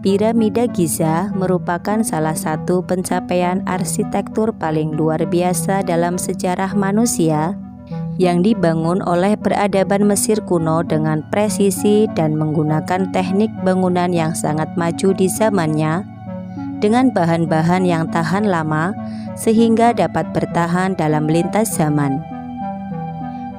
Piramida Giza merupakan salah satu pencapaian arsitektur paling luar biasa dalam sejarah manusia yang dibangun oleh peradaban Mesir kuno dengan presisi dan menggunakan teknik bangunan yang sangat maju di zamannya dengan bahan-bahan yang tahan lama sehingga dapat bertahan dalam lintas zaman.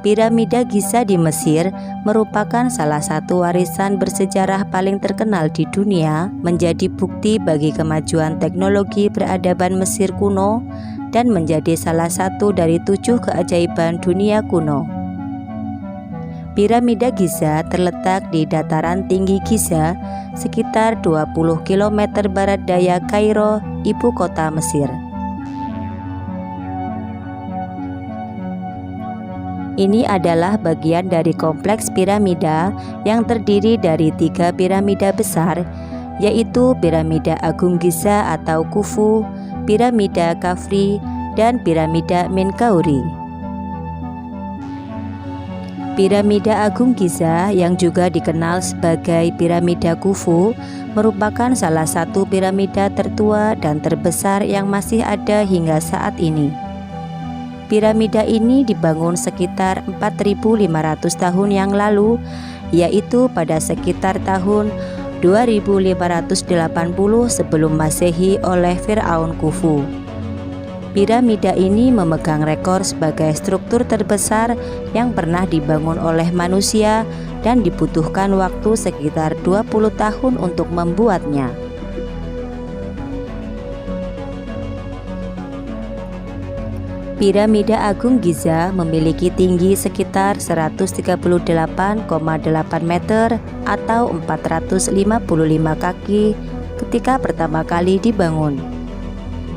Piramida Giza di Mesir merupakan salah satu warisan bersejarah paling terkenal di dunia, menjadi bukti bagi kemajuan teknologi peradaban Mesir kuno dan menjadi salah satu dari 7 keajaiban dunia kuno. Piramida Giza terletak di dataran tinggi Giza, sekitar 20 km barat daya Kairo, ibu kota Mesir. Ini adalah bagian dari kompleks piramida yang terdiri dari 3 piramida besar, yaitu Piramida Agung Giza atau Khufu, Piramida Khafre, dan Piramida Menkaure. Piramida Agung Giza yang juga dikenal sebagai Piramida Khufu merupakan salah satu piramida tertua dan terbesar yang masih ada hingga saat ini. Piramida ini dibangun sekitar 4.500 tahun yang lalu, yaitu pada sekitar tahun 2580 sebelum Masehi oleh Firaun Khufu. Piramida ini memegang rekor sebagai struktur terbesar yang pernah dibangun oleh manusia dan dibutuhkan waktu sekitar 20 tahun untuk membuatnya. Piramida Agung Giza memiliki tinggi sekitar 138,8 meter atau 455 kaki ketika pertama kali dibangun.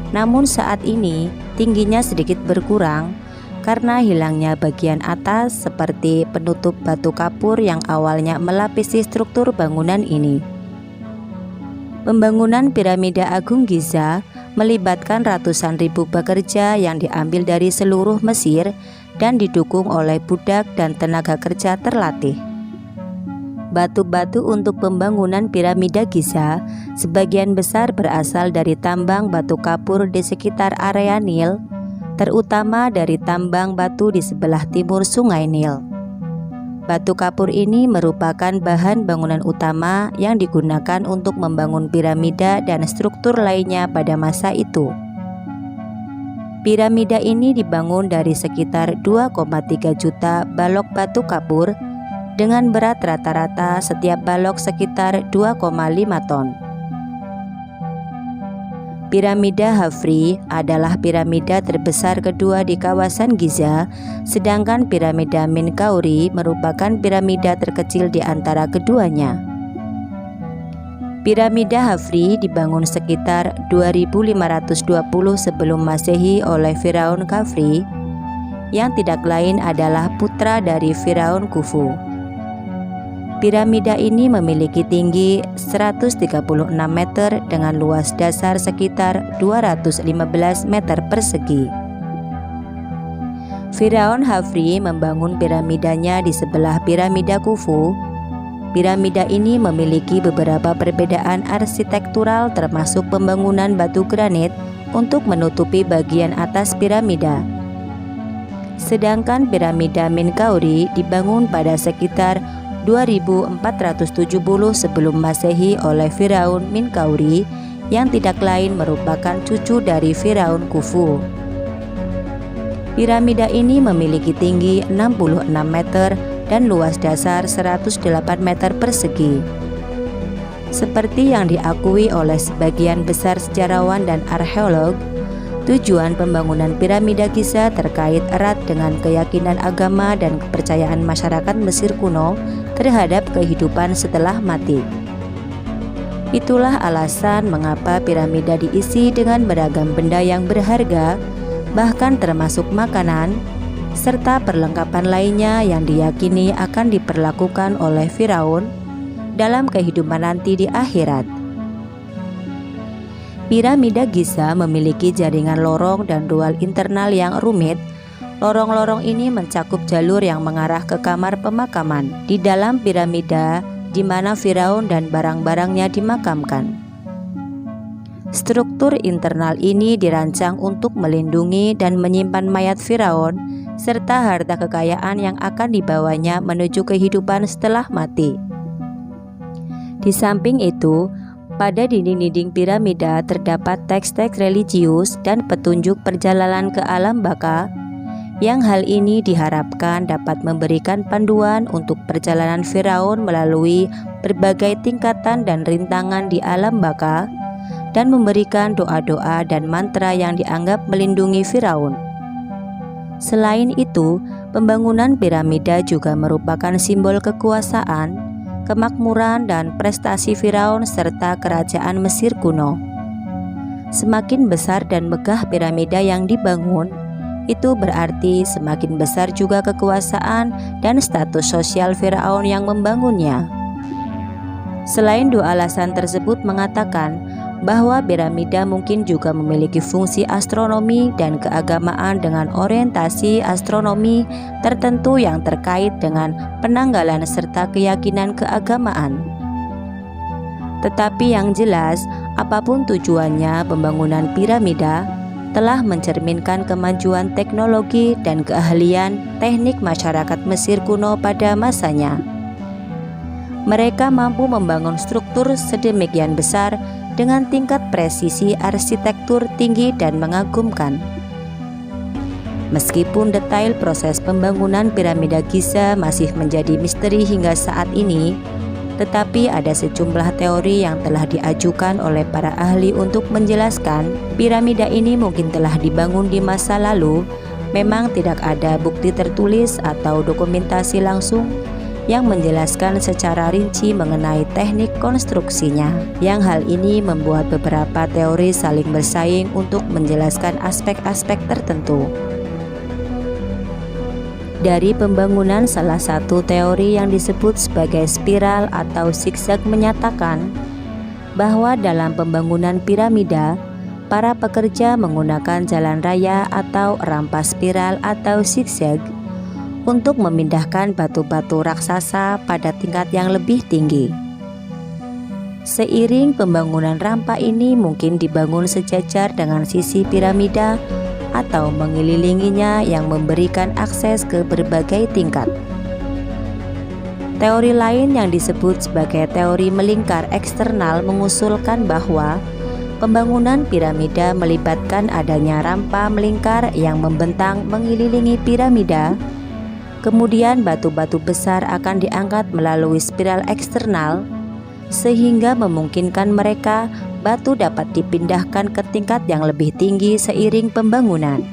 Namun saat ini tingginya sedikit berkurang karena hilangnya bagian atas seperti penutup batu kapur yang awalnya melapisi struktur bangunan ini. Pembangunan Piramida Agung Giza melibatkan ratusan ribu pekerja yang diambil dari seluruh Mesir dan didukung oleh budak dan tenaga kerja terlatih. Batu-batu untuk pembangunan Piramida Giza sebagian besar berasal dari tambang batu kapur di sekitar area Nil, terutama dari tambang batu di sebelah timur Sungai Nil. Batu kapur ini merupakan bahan bangunan utama yang digunakan untuk membangun piramida dan struktur lainnya pada masa itu. Piramida ini dibangun dari sekitar 2,3 juta balok batu kapur dengan berat rata-rata setiap balok sekitar 2,5 ton. Piramida Khafre adalah piramida terbesar kedua di kawasan Giza, sedangkan Piramida Menkaure merupakan piramida terkecil di antara keduanya. Piramida Khafre dibangun sekitar 2520 sebelum Masehi oleh Firaun Khafre, yang tidak lain adalah putra dari Firaun Khufu. Piramida ini memiliki tinggi 136 meter dengan luas dasar sekitar 215 meter persegi. Firaun Khafre membangun piramidanya di sebelah piramida Khufu. Piramida ini memiliki beberapa perbedaan arsitektural termasuk pembangunan batu granit untuk menutupi bagian atas piramida. Sedangkan Piramida Menkaure dibangun pada sekitar 2470 sebelum Masehi oleh Firaun Menkaure yang tidak lain merupakan cucu dari Firaun Khufu. Piramida ini memiliki tinggi 66 meter dan luas dasar 108 meter persegi. Seperti yang diakui oleh sebagian besar sejarawan dan arkeolog, tujuan pembangunan Piramida Giza terkait erat dengan keyakinan agama dan kepercayaan masyarakat Mesir kuno terhadap kehidupan setelah mati. Itulah alasan mengapa piramida diisi dengan beragam benda yang berharga, bahkan termasuk makanan, serta perlengkapan lainnya yang diyakini akan diperlakukan oleh Firaun dalam kehidupan nanti di akhirat. Piramida Giza memiliki jaringan lorong dan ruang internal yang rumit. Lorong-lorong ini mencakup jalur yang mengarah ke kamar pemakaman di dalam piramida di mana Firaun dan barang-barangnya dimakamkan. Struktur internal ini dirancang untuk melindungi dan menyimpan mayat Firaun serta harta kekayaan yang akan dibawanya menuju kehidupan setelah mati. Di samping itu, pada dinding-dinding piramida terdapat teks-teks religius dan petunjuk perjalanan ke alam baka, yang hal ini diharapkan dapat memberikan panduan untuk perjalanan Firaun melalui berbagai tingkatan dan rintangan di alam baka, dan memberikan doa-doa dan mantra yang dianggap melindungi Firaun. Selain itu, pembangunan piramida juga merupakan simbol kekuasaan, kemakmuran, dan prestasi Firaun serta kerajaan Mesir kuno. Semakin besar dan megah piramida yang dibangun, itu berarti semakin besar juga kekuasaan dan status sosial Firaun yang membangunnya. Selain dua alasan tersebut mengatakan bahwa piramida mungkin juga memiliki fungsi astronomi dan keagamaan dengan orientasi astronomi tertentu yang terkait dengan penanggalan serta keyakinan keagamaan. Tetapi yang jelas, apapun tujuannya, pembangunan piramida telah mencerminkan kemajuan teknologi dan keahlian teknik masyarakat Mesir kuno pada masanya. Mereka mampu membangun struktur sedemikian besar dengan tingkat presisi arsitektur tinggi dan mengagumkan. Meskipun detail proses pembangunan piramida Giza masih menjadi misteri hingga saat ini, tetapi ada sejumlah teori yang telah diajukan oleh para ahli untuk menjelaskan piramida ini mungkin telah dibangun di masa lalu. Memang tidak ada bukti tertulis atau dokumentasi langsung yang menjelaskan secara rinci mengenai teknik konstruksinya, yang hal ini membuat beberapa teori saling bersaing untuk menjelaskan aspek-aspek tertentu. Dari pembangunan, salah satu teori yang disebut sebagai spiral atau zigzag menyatakan bahwa dalam pembangunan piramida, para pekerja menggunakan jalan raya atau rampa spiral atau zigzag untuk memindahkan batu-batu raksasa pada tingkat yang lebih tinggi. Seiring pembangunan rampa ini mungkin dibangun sejajar dengan sisi piramida atau mengelilinginya yang memberikan akses ke berbagai tingkat. Teori lain yang disebut sebagai teori melingkar eksternal mengusulkan bahwa pembangunan piramida melibatkan adanya rampa melingkar yang membentang mengelilingi piramida. Kemudian batu-batu besar akan diangkat melalui spiral eksternal sehingga memungkinkan mereka batu dapat dipindahkan ke tingkat yang lebih tinggi seiring pembangunan.